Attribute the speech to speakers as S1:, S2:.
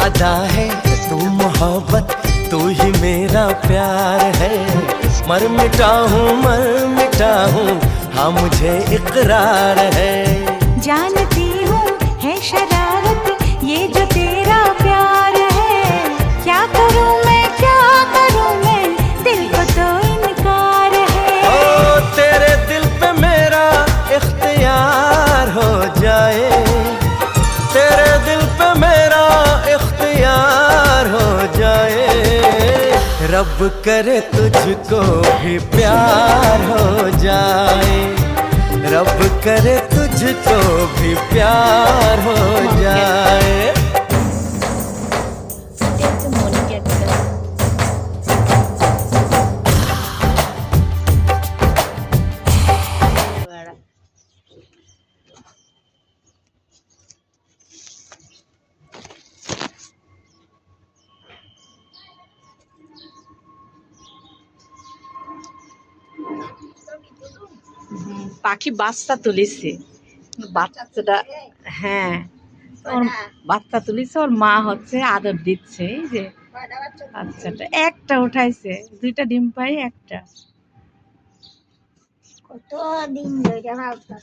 S1: अदा है तू मोहब्बत, तू ही मेरा प्यार है। मर मिटा हूँ हाँ मुझे इकरार है।
S2: जानती हूँ है शरारत ये जो तेरा प्यार है। क्या करूँ मैं दिल को तो इनकार है।
S1: ओ तेरे दिल पे मेरा इख्तियार हो जाए, तेरे दिल पे मेरा इख्तियार हो जाए। रब करे तुझको भी प्यार हो जाए, रब करे तुझको भी प्यार हो जाए।
S3: পাখি বাচ্চা তুলেছে, বাচ্চাটা হ্যাঁ ওর বাচ্চা তুলেছে, ওর মা হচ্ছে আদর দিচ্ছে। এই যে বাচ্চাটা একটা উঠাইছে, দুইটা ডিম পাই একটা।
S4: কত দিন ধরে ভাবতাম